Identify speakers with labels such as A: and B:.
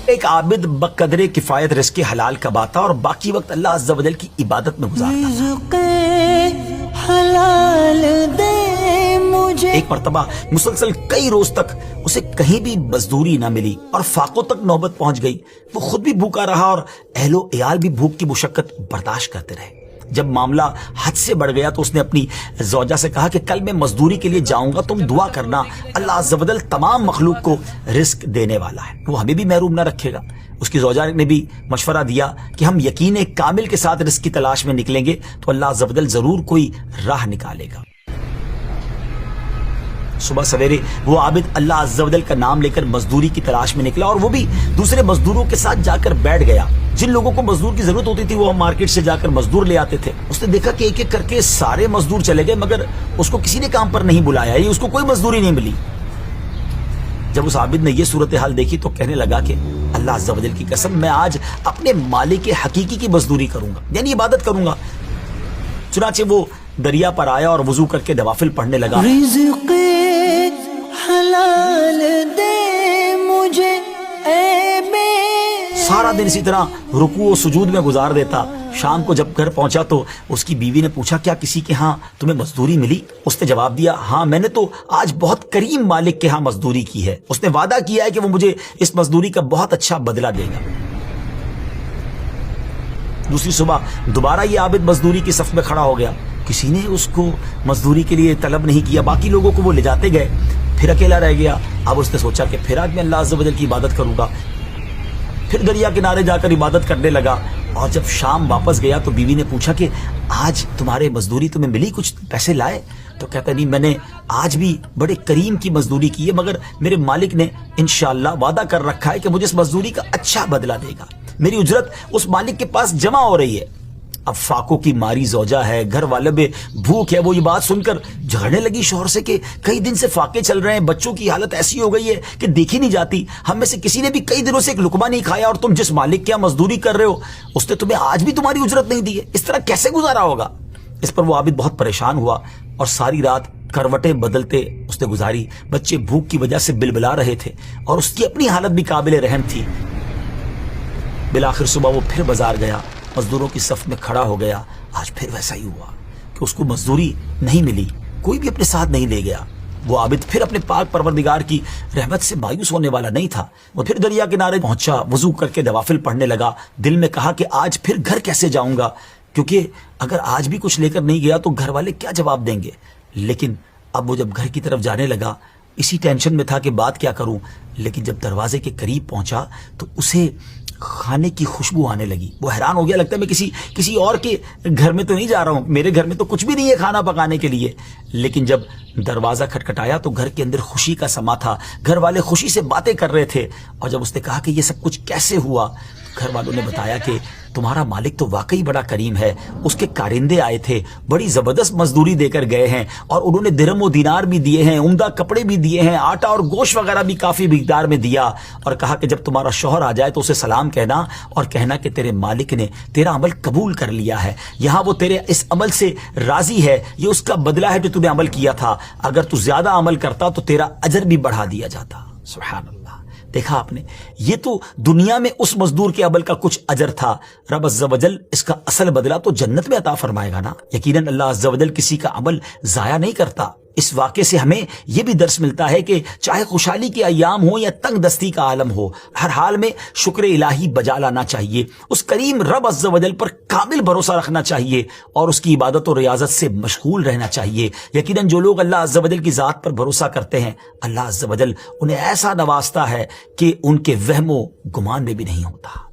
A: ایک عابد بقدر کفایت رزق حلال کماتا اور باقی وقت اللہ عز و جل کی عبادت میں گزارتا تھا۔
B: حلال دے مجھے
A: ایک مرتبہ مسلسل کئی روز تک اسے کہیں بھی مزدوری نہ ملی اور فاقوں تک نوبت پہنچ گئی۔ وہ خود بھی بھوکا رہا اور اہل و عیال بھی بھوک کی مشقت برداشت کرتے رہے۔ جب معاملہ حد سے بڑھ گیا تو اس نے اپنی زوجہ سے کہا کہ کل میں مزدوری کے لیے جاؤں گا، تم دعا کرنا، اللہ عز و جل تمام مخلوق کو رزق دینے والا ہے، وہ ہمیں بھی محروم نہ رکھے گا۔ اس کی زوجہ نے بھی مشورہ دیا کہ ہم یقین کامل کے ساتھ رزق کی تلاش میں نکلیں گے تو اللہ عز و جل ضرور کوئی راہ نکالے گا۔ صبح سویرے وہ عابد اللہ عز و جل کا نام لے کر مزدوری کی تلاش میں نکلا اور وہ بھی دوسرے مزدوروں کے ساتھ جا کر بیٹھ گیا۔ جن لوگوں کو مزدور کی ضرورت ہوتی تھی وہ مارکیٹ سے جا کر مزدور لے آتے تھے۔ اس نے دیکھا کہ ایک ایک کر کے سارے مزدور چلے گئے مگر اس کو کسی نے کام پر نہیں بلایا، یہ اس کو کوئی مزدوری نہیں ملی۔ جب اس عابد نے یہ صورتحال دیکھی تو کہنے لگا کہ اللہ عز و جل کی قسم، میں آج اپنے مالک حقیقی کی مزدوری کروں گا، یعنی عبادت کروں گا۔ چنانچہ وہ دریا پر آیا اور وضو کر کے نوافل پڑھنے لگا۔
B: رزق حلال دے مجھے اے بے
A: سارا دن اسی طرح رکوع و سجود میں گزار دیتا۔ شام کو جب گھر پہنچا تو اس کی بیوی نے پوچھا کیا کسی کے ہاں تمہیں مزدوری ملی؟ اس نے جواب دیا ہاں، میں نے تو آج بہت کریم مالک کے ہاں مزدوری کی ہے، اس نے وعدہ کیا ہے کہ وہ مجھے اس مزدوری کا بہت اچھا بدلہ دے گا۔ دوسری صبح دوبارہ یہ عابد مزدوری کی صف میں کھڑا ہو گیا، کسی نے اس کو مزدوری کے لیے طلب نہیں کیا، باقی لوگوں کو وہ لے جاتے گئے، پھر اکیلا رہ گیا۔ اب اس نے سوچا کہ پھر آج میں اللہ عز و جل کی عبادت کروں گا، پھر دریا کنارے جا کر عبادت کرنے لگا۔ اور جب شام واپس گیا تو بیوی نے پوچھا کہ آج تمہارے مزدوری تمہیں ملی، کچھ پیسے لائے؟ تو کہتا نہیں، میں نے آج بھی بڑے کریم کی مزدوری کی ہے مگر میرے مالک نے انشاءاللہ وعدہ کر رکھا ہے کہ مجھے اس مزدوری کا اچھا بدلہ دے گا، میری اجرت اس مالک کے پاس جمع ہو رہی ہے۔ اب فاقوں کی ماری زوجہ ہے، گھر والے میں بھوک ہے، وہ یہ بات سن کر جھگڑنے لگی شوہر سے کہ کئی دن سے فاقے چل رہے ہیں، بچوں کی حالت ایسی ہو گئی ہے کہ دیکھی نہیں جاتی، ہم میں سے کسی نے بھی کئی دنوں سے ایک لقمہ نہیں کھایا اور تم جس مالک کے یہاں مزدوری کر رہے ہو اس نے تمہیں آج بھی تمہاری اجرت نہیں دی ہے، اس طرح کیسے گزارا ہوگا؟ اس پر وہ عابد بہت پریشان ہوا اور ساری رات کروٹیں بدلتے اس نے گزاری۔ بچے بھوک کی وجہ سے بلبلا رہے تھے اور اس کی اپنی حالت بھی قابل رحم تھی۔ بالآخر صبح وہ پھر بازار گیا، مزدوروں کی صف میں کھڑا ہو گیا۔ آج پھر ویسا ہی ہوا کہ اس کو مزدوری نہیں ملی، کوئی بھی اپنے ساتھ نہیں لے گیا۔ وہ عابد پھر اپنے پاک پروردگار کی رحمت سے مایوس ہونے والا نہیں تھا۔ وہ پھر دریا کنارے پہنچا، وضو کر کے نوافل پڑھنے لگا۔ دل میں کہا کہ آج پھر گھر کیسے جاؤں گا، کیونکہ اگر آج بھی کچھ لے کر نہیں گیا تو گھر والے کیا جواب دیں گے۔ لیکن اب وہ جب گھر کی طرف جانے لگا اسی ٹینشن میں تھا کہ بات کیا کروں۔ لیکن جب دروازے کے قریب پہنچا تو اسے کھانے کی خوشبو آنے لگی۔ وہ حیران ہو گیا، لگتا ہے میں کسی اور کے گھر میں تو نہیں جا رہا ہوں، میرے گھر میں تو کچھ بھی نہیں ہے کھانا پکانے کے لیے۔ لیکن جب دروازہ کھٹکھٹایا تو گھر کے اندر خوشی کا سما تھا، گھر والے خوشی سے باتیں کر رہے تھے۔ اور جب اس نے کہا کہ یہ سب کچھ کیسے ہوا، گھر والوں نے بتایا کہ تمہارا مالک تو واقعی بڑا کریم ہے، اس کے کارندے آئے تھے، بڑی زبردست مزدوری دے کر گئے ہیں اور انہوں نے درہم و دینار بھی دیے ہیں، عمدہ کپڑے بھی دیے ہیں، آٹا اور گوشت وغیرہ بھی کافی مقدار میں دیا، اور کہا کہ جب تمہارا شوہر آ جائے تو اسے سلام کہنا اور کہنا کہ تیرے مالک نے تیرا عمل قبول کر لیا ہے، یہاں وہ تیرے اس عمل سے راضی ہے، یہ اس کا بدلہ ہے جو تو نے عمل کیا تھا، اگر تو زیادہ عمل کرتا تو تیرا اجر بھی بڑھا دیا جاتا۔ سبحان اللہ۔ دیکھا آپ نے، یہ تو دنیا میں اس مزدور کے عمل کا کچھ اجر تھا، رب عز و جل اس کا اصل بدلہ تو جنت میں عطا فرمائے گا نا۔ یقیناً اللہ عز و جل کسی کا عمل ضائع نہیں کرتا۔ اس واقعے سے ہمیں یہ بھی درس ملتا ہے کہ چاہے خوشحالی کے ایام ہو یا تنگ دستی کا عالم ہو، ہر حال میں شکر الہی بجا لانا چاہیے، اس کریم رب عز و جل پر کامل بھروسہ رکھنا چاہیے اور اس کی عبادت و ریاضت سے مشغول رہنا چاہیے۔ یقیناً جو لوگ اللہ عز و جل کی ذات پر بھروسہ کرتے ہیں، اللہ عز و جل انہیں ایسا نوازتا ہے کہ ان کے وہم و گمان میں بھی نہیں ہوتا۔